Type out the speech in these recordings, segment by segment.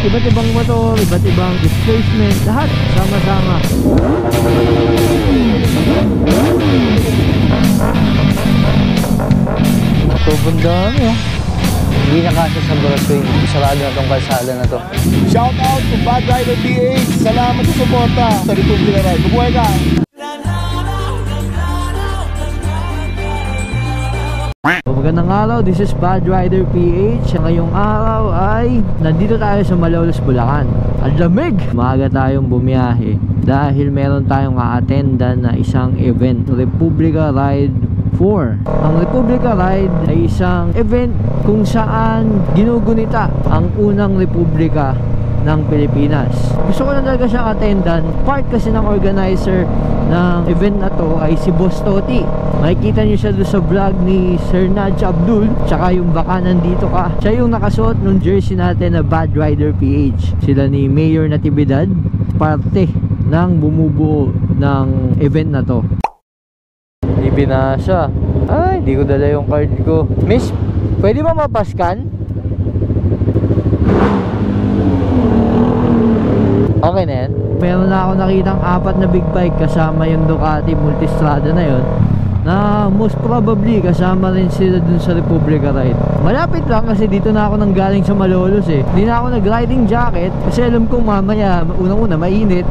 iba't ibang motor, iba't ibang displacement, lahat sama-sama. Sobrang dami oh. Hindi na kasi sa Boracay, sarado na tong kalsada na to. Shout out to Bad Rider PH. Salamat sa suporta sa Republika Ride. Mabuhay ka! Magandang araw, this is Bad Rider PH. Ngayong araw ay nandito tayo sa Malolos, Bulacan. Ang lamig! Maaga tayong bumiyahe dahil meron tayong a-attendan na isang event, Republika Ride 4. Ang Republika Ride ay isang event kung saan ginugunita ang unang republika ng Pilipinas. Gusto ko na talaga siyang attendan. Part kasi ng organizer ng event na to ay si Boss Toti. Makikita niyo siya doon sa vlog ni Sir Naj Abdul. Tsaka yung baka nandito ka. Siya yung nakasuot ng jersey natin na Bad Rider PH. Sila ni Mayor Natividad, parte ng bumubuo ng event na to. Hindi binasa. Ay, hindi ko dala yung card ko. Miss, pwede ba mapaskan? Okay na yan. Meron na ako nakitang 4 na big bike kasama yung Ducati Multistrada na yon, na most probably kasama rin sila dun sa Republika Ride. Malapit lang kasi dito na ako nanggaling sa Malolos eh. Hindi na ako nag-riding jacket kasi alam kong mamaya unang-una mainit.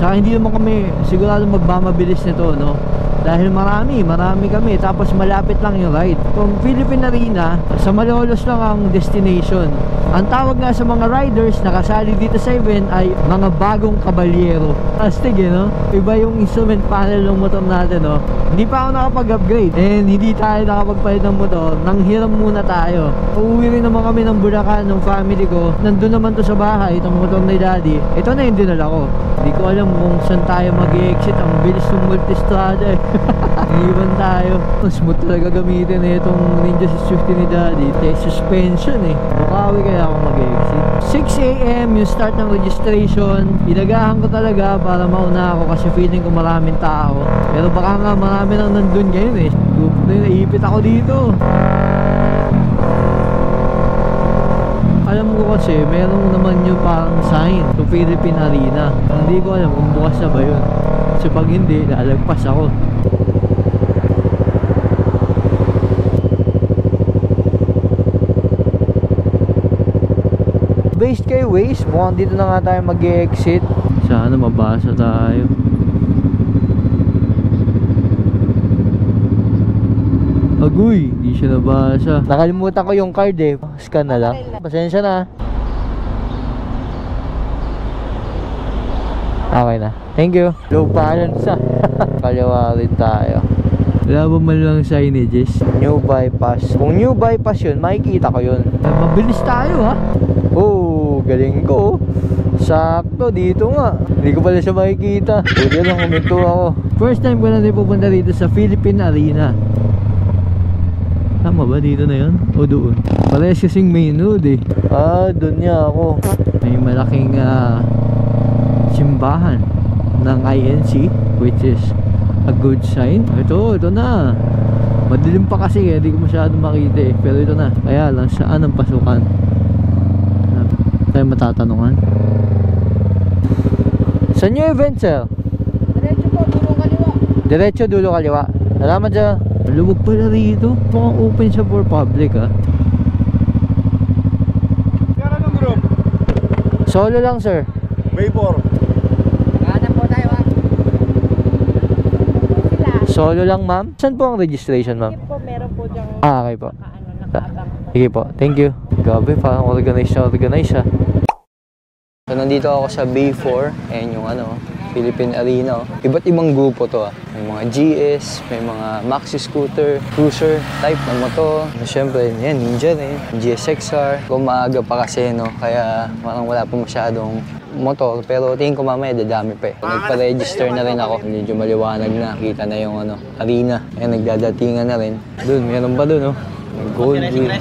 Tsaka hindi naman kami sigurado magmamabilis nito, no? Dahil marami kami, tapos malapit lang yung ride. From Philippine Arena sa Malolos lang ang destination. Ang tawag nga sa mga riders na kasali dito sa event ay mga bagong kabalyero. Astig eh, no? Iba yung instrument panel ng motor natin, no? Hindi pa ako nakapag-upgrade and hindi tayo nakapagpalit ng motor. Nanghiram muna tayo. Uuwi rin naman kami ng Bulacan ng family ko. Nandun naman to sa bahay, itong motor ni Daddy. Ito na yung dinala ko. Hindi ko alam kung saan tayo mag-exit. Ang bilis ng Multistrada eh. Iwan tayo. Ang smooth talaga gamitin eh itong Ninja 650 ni Daddy. Test suspension eh. Bukawi kaya ako mag-exit. 6 AM yung start ng registration. Inagahan ko talaga para mauna ako kasi feeling ko maraming tao. Pero baka nga marami nang nandun ngayon eh. Naipit ako dito. Alam ko kasi meron naman yung parang sign sa Philippine Arena. Hindi ko alam kung bukas na ba yun. Kasi pag hindi, lalagpas ako. Based kay Waze, mukhang dito na nga tayo mag-exit. Sana mabasa tayo. Agoy, di siya nabasa. Nakalimutan ko yung card eh. Scan na lang. Pasensya na. Okay na. Thank you. Low balance ah. Kaliwa rin tayo. Wala ba man lang signages? New bypass. Kung new bypass yun, makikita ko yun. Mabilis tayo ha. Oh, galing ko. Sakto, dito nga. Hindi ko pala siya makikita. Pwede lang huminto ako. First time ko na rin pupunta dito sa Philippine Arena. Tama ba dito na yun? O doon? Parehas kasing main road eh. Ah, doon niya ako. May malaking simbahan ng INC, which is a good sign. Ito na. Madilim pa kasi eh, hindi ko masyadong makita eh. Pero ito na. Kaya lang, saan ang pasukan? Tayo matatanungan. Saan yung event, sir? Diretso po, dulo kaliwa. Diretso, dulo kaliwa. Salamat, sir. Luwag pala rito. Mukhang open siya for public ha. Kaya anong group? Solo lang, sir. Bay 4. Kanan po tayo ha. Solo lang, ma'am. Saan po ang registration, ma'am? Sige po, meron po diyang Okay po. nakaabang. Sige po, thank you. Gabi, parang organize ha. So, nandito ako sa Bay 4. Ayan yung Philippine Arena. Iba't ibang grupo to ah. May mga GS, may mga maxi scooter, cruiser type ng motor. Siyempre, yan, Ninja rin, GSXR. Kung maaga pa kasi, no? Kaya parang wala pa masyadong motor. Pero tingin ko mamaya dadami pa eh. Nagpa-register na rin ako. Medyo maliwanag na. Kita na yung arena. Ayan, nagdadatingan na rin. Doon, meron pa doon, no? May Gold Wheel.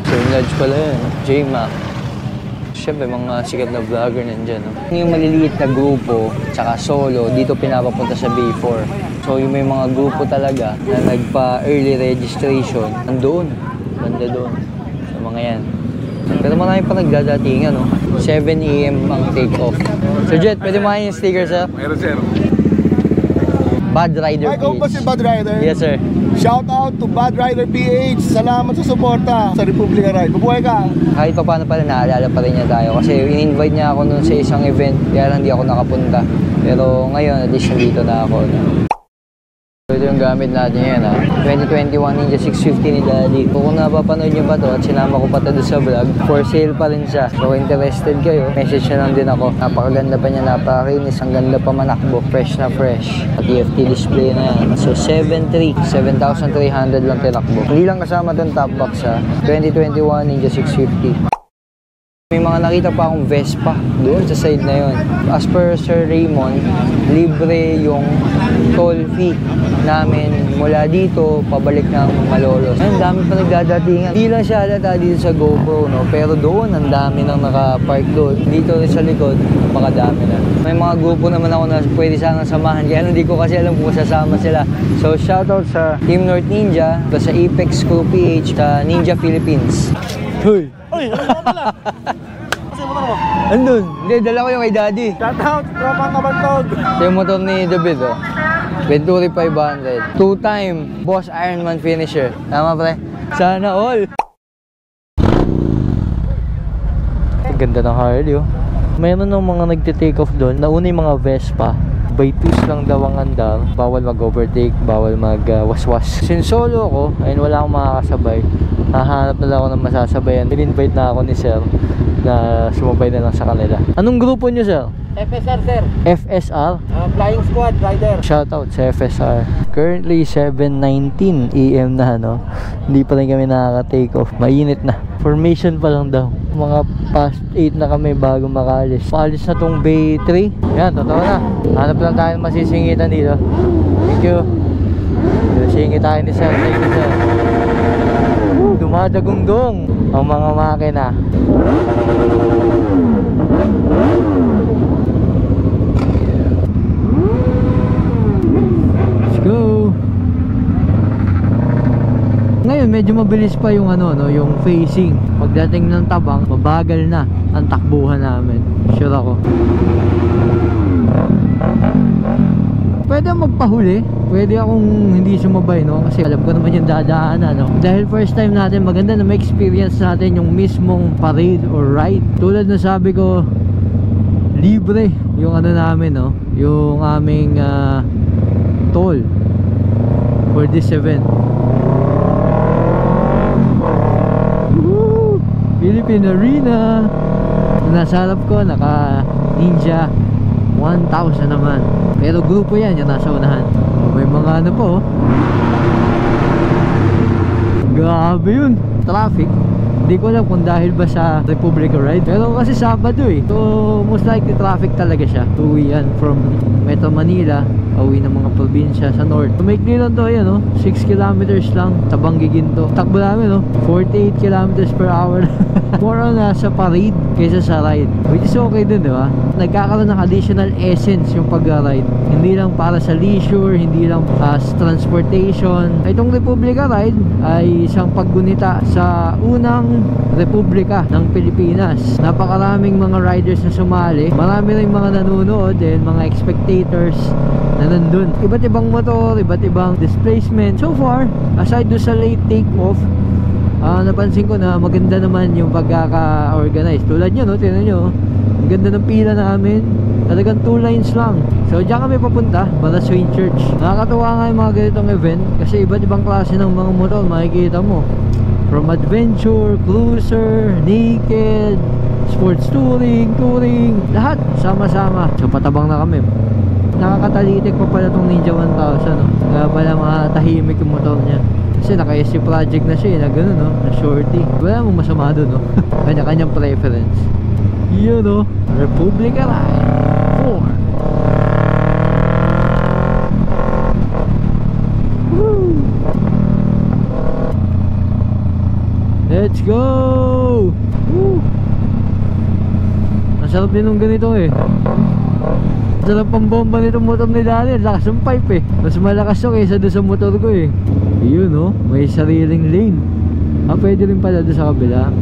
Sir Nudge pala yan, no? J-Mac. Siyempre, mga sikat na vlogger nandyan, no? Yung maliliit na grupo, tsaka solo, dito pinapapunta sa Bay 4. So, yung may mga grupo talaga na nagpa-early registration, nandoon. Banda doon. Sa mga yan. Pero marami pa nagdadatingan, no? 7 AM ang take off. So Jet, pwede mo yung sticker, sir? Meron, sir. Bad Rider Ay, ikaw ba si PH. Bad Rider? Yes, sir. Shout out to Bad Rider PH. Salamat sa suporta sa Republika Ride. Mabuhay ka. Kahit pa paano pala, naalala pa rin niya tayo. Kasi in-invite niya ako noon sa isang event, kaya lang di ako nakapunta. Pero ngayon, at least nandito na ako. So, ito yung gamit natin ngayon, ha. 2021 Ninja 650 ni Daddy. Kung napapanood niyo pa to at sinama ko pa to doon sa vlog, for sale pa rin siya. So, interested kayo, message na lang din ako. Napakaganda pa niya, napakakinis, ang ganda pa manakbo, fresh na fresh. At TFT display na yan. So, 7,300 lang tinakbo. Hindi lang kasama itong top box, ha. 2021 Ninja 650. May mga nakita pa akong Vespa doon sa side na yon. As per Sir Raymond, libre yung toll fee namin mula dito pabalik ng Malolos. Ang dami pa nagdadatingan. Hindi lang siya halata dito sa GoPro, no? Pero doon, ang dami nang nakapark doon. Dito rin sa likod, napakadami na. May mga grupo naman ako na pwede sanang samahan. Kaya hindi ko kasi alam kung sasama sila. So, shoutout sa Team North Ninja, sa Apex Crew PH, sa Ninja Philippines. Hoy! Uy, ano nga pala? Kasi motor mo? Andun. Hindi, dala ko yung kay Daddy. Shout out, tropang kabantog. Ito yung motor ni David, oh. Venturi 500. 2-time Boss Ironman finisher. Tama, pre? Sana all. Ang ganda ng Harley, oh. Mayroon ng mga nagtitake off doon. Nauna yung mga Vespa. By twos lang daw ang andar. Bawal mag-overtake, bawal mag-waswas. Since solo ako, ayun, wala akong makakasabay. Hahanap na lang ako ng masasabayan. In-invite na ako ni Sir na sumabay na lang sa kanila. Anong grupo nyo, Sir? FSR, sir. FSR? Flying Squad Rider. Shoutout sa FSR. Currently 7:19 AM na, no? Hindi pa rin kami nakaka-take off. Mainit na. Formation pa lang daw. Mga past 8 na kami bago makalis. Paalis na tong Bay 3. Yan, totoo na. Hanap lang tayo ng masisingitan dito. Thank you. Singit tayo ni Sir. Thank you, Sir. Dumadagong-dong ang mga makina. Go. Ngayon medyo mabilis pa yung yung facing. Pagdating ng tabang, mabagal na ang takbuhan namin. Sure ako. Pwede magpahuli. Pwede akong hindi sumabay, no? Kasi alam ko naman yung dadaanan, no? Dahil first time natin, maganda na ma-experience natin yung mismong parade or ride. Tulad na sabi ko, libre yung namin, no? Yung aming toll for this event. Woo! Philippine Arena. Nasa harap ko, naka Ninja 1000 naman. Pero grupo yan, yung nasa unahan. May mga po. Grabe yun. Traffic. Hindi ko alam kung dahil ba sa Republika Ride. Pero kasi Sabado eh. So most likely traffic talaga siya. Uwi yan from Metro Manila. Uwi ng mga probinsya sa north. So, maikli lang to, ayan, no? 6 kilometers lang sa Bangiginto. Takbo namin, no? 48 kilometers per hour. More on sa parade kaysa sa ride, which is okay din, di ba? Nagkakaroon ng additional essence yung pag-ride. Hindi lang para sa leisure, hindi lang as transportation. Itong Republika Ride ay isang paggunita sa unang Republika ng Pilipinas. Napakaraming mga riders na sumali. Marami rin mga nanonood and mga spectators na nandun. Iba't ibang motor, iba't ibang displacement. So far, aside do sa late take-off, napansin ko na maganda naman yung pagkaka-organize. Tulad nyo, no? Tignan nyo, ang ganda ng pila namin. Talagang 2 lines lang. So diyan kami papunta para Swain Church. Nakakatuwa nga yung mga ganitong event kasi iba't ibang klase ng mga motor makikita mo. From adventure, cruiser, naked, sports touring, lahat sama-sama. So patabang na kami. Nakakatalitik pa pala tong Ninja 1000, no? Kaya pala tahimik yung motor niya. Kasi naka-SC project na siya, na gano'n, no? Na shorty. Wala mong masama doon, no? Kanya-kanyang preference. Yun, no? Republika Ride 4. Woo! Let's go! Woo! Masarap din nung ganito eh. Sarap pang bomba nitong motor ni Daniel. Lakas ng pipe eh. Mas malakas siya kaysa doon sa motor ko eh. Yun, no? May sariling lane. Pwede rin pala doon sa kabila.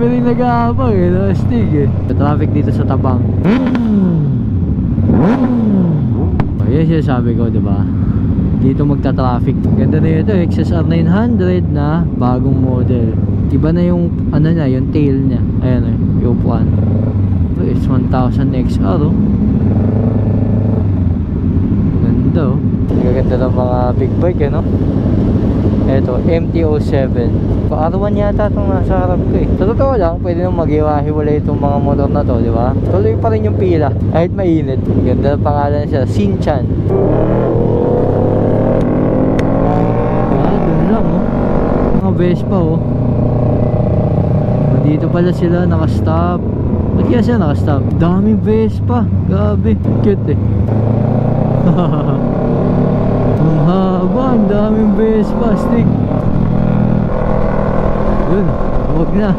Dami rin nag-aabang eh, nastig eh. Traffic dito sa Tabang. Oh, yun siya sabi ko, diba? Dito magta-traffic. Ganda na ito, XSR 900 na bagong model. Iba na yung ano niya, yung tail niya. Ayan eh, yung upuan. It's 1000 XR oh. Ganda oh. Gaganda ng mga big bike eh no. Ito, MT-07. R1 yata itong nasa harap ko eh. Sa totoo lang, pwede nang mag-iwahiwalay itong mga motor na to, di ba? Tuloy pa rin yung pila, kahit mainit. Ganda ng pangalan siya, Shinchan. Dun lang oh. Mga Vespa oh. Dito pala sila nakastop. Ba't kaya sila nakastop? Daming Vespa. Grabe, cute eh. Ang haba, ang daming Vespa stick. Yun, huwag na.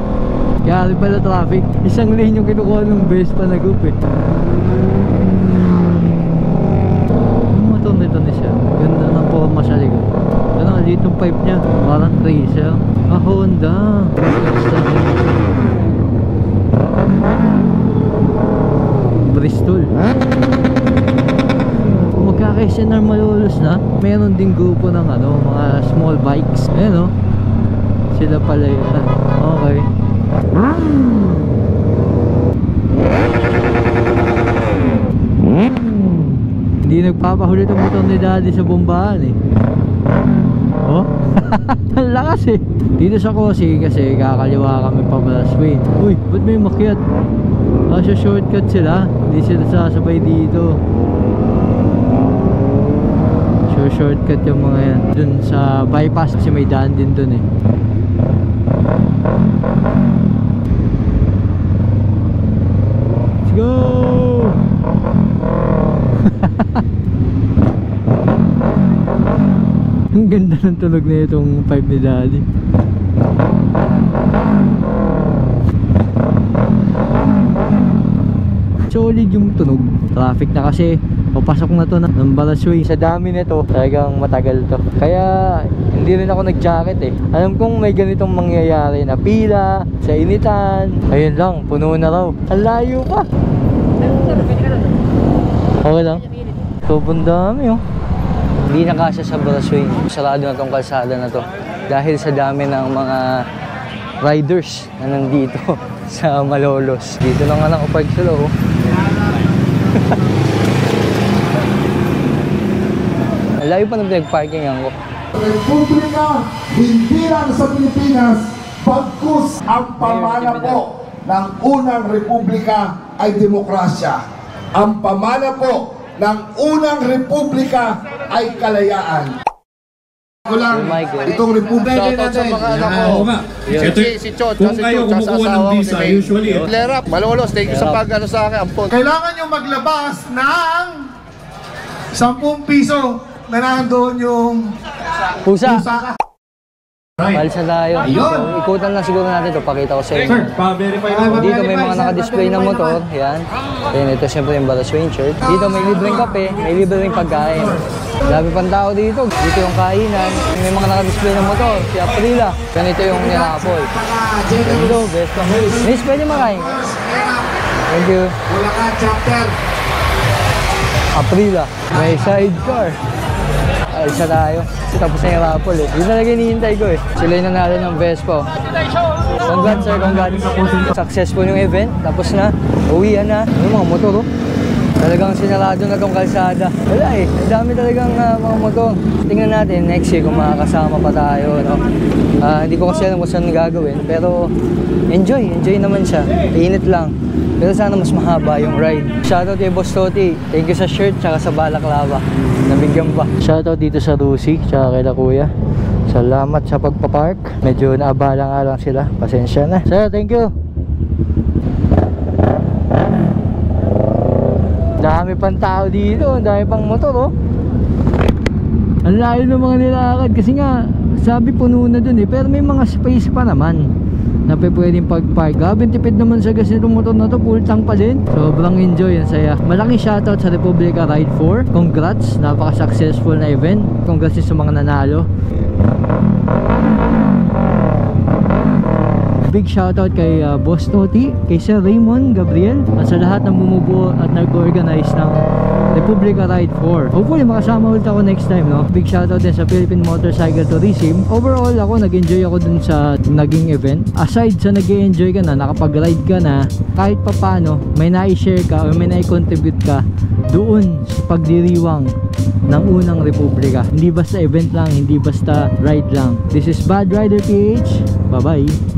Kaya rin pala traffic. Isang lane yung kinukuha ng Vespa na group eh. Ang motor nito na siya. Ganda ng forma sa likod. Ano, dito yung pipe niya. Parang tracer. Ah, Honda. Bristol. Kung magkaka-SNR Malolos na, meron din grupo ng ano, mga small bikes. Ayan o. Sila pala yan. Okay. Hindi nagpapahuli itong motor ni Daddy sa bombahan eh. Oh? Ang lakas eh. Dito sa Kosi kasi kakaliwa kami pa Balaswain. Uy, ba't may makyat? Sa shortcut sila. Hindi sila sasabay dito. Shortcut yung mga yan. Dun sa bypass kasi may daan din dun eh. Let's go! Ang ganda ng tunog na itong pipe ni Daddy. Solid yung tunog. Traffic na kasi. Papasok na to ng Balaswain. Sa dami nito, talagang matagal to. Kaya hindi rin ako nag-jacket eh. Alam kong may ganitong mangyayari na pila, sa initan. Ayun lang, puno na raw. Ang layo pa. Okay lang. Sobrang dami oh. Hindi na kasya sa Balaswain. Sarado na tong kalsada na to. Dahil sa dami ng mga riders na nandito sa Malolos. Dito na nga lang upark sila oh. Layo pa ng pinag-parking ko. Republika, hindi lang sa Pilipinas, bagkus ang pamana po ng unang republika ay demokrasya. Ang pamana po ng unang republika ay kalayaan. Ko lang, itong republika natin. Oo nga. Si Chot, Kung kayo kumukuha ng visa, usually Flare up, Malolos, thank you sa pag-ano sa akin, ampon. Kailangan nyo maglabas ng 10 piso na nandoon yung Pusa! pusa. Palsa tayo. Ayun. So, ikutan lang siguro natin ito. Pakita ko sa inyo. Sir, pa-verify na. Dito may mga naka-display na motor. Yan. Then ito siyempre yung Balaswain shirt. Dito may libreng kape, may libreng pagkain. Dami pang tao dito. Dito yung kainan. May mga naka-display na motor. Si Aprila. Ganito yung nilapol. Ganito, best of all. Miss, pwede makain. Thank you. Bulacan chapter. Aprila. May sidecar. Alsa tayo. Kasi tapos na yung rapol eh. Yun talaga hinihintay ko eh. Sila yung nanalo ng Vespa. Congrats sir, congrats. Successful yung event. Tapos na. Uwian na. Yung mga motor oh. Talagang sinarado na tong kalsada. Wala eh. Ang dami talagang mga motor. Tingnan natin next year kung makakasama pa tayo. No? Hindi ko kasi alam kung saan gagawin. Pero enjoy naman siya. Init lang. Pero sana mas mahaba yung ride. Shoutout kay Boss Toti. Thank you sa shirt tsaka sa balaklava. Nabigyan pa. Shoutout dito sa Rusi tsaka kay Kuya. Salamat sa pagpapark. Medyo naabala nga lang sila. Pasensya na. Sir, thank you. Dami pang tao dito. Ang dami pang motor oh. Ang layo ng mga nilakad. Kasi nga, sabi puno na dun eh. Pero may mga space pa naman na pwedeng pag-park. Grabe tipid naman sa gas nitong motor na to. Full tank pa din. Sobrang enjoy, ang saya. Malaking shoutout sa Republika Ride 4. Congrats, napaka-successful na event. Congrats sa mga nanalo. big shoutout kay Boss Toti, kay Sir Raymond Gabriel, at sa lahat ng bumubuo at nag-organize ng Republica Ride 4. Hopefully makasama ulit ako next time, no? Big shoutout din sa Philippine Motorcycle Tourism. Overall ako, nag-enjoy ako dun sa naging event. Aside sa nag-enjoy ka na, nakapag-ride ka na, kahit papano may na-share ka o may na-contribute ka doon sa pagdiriwang ng unang Republika. Hindi basta event lang, hindi basta ride lang. This is Bad Rider PH. Bye bye.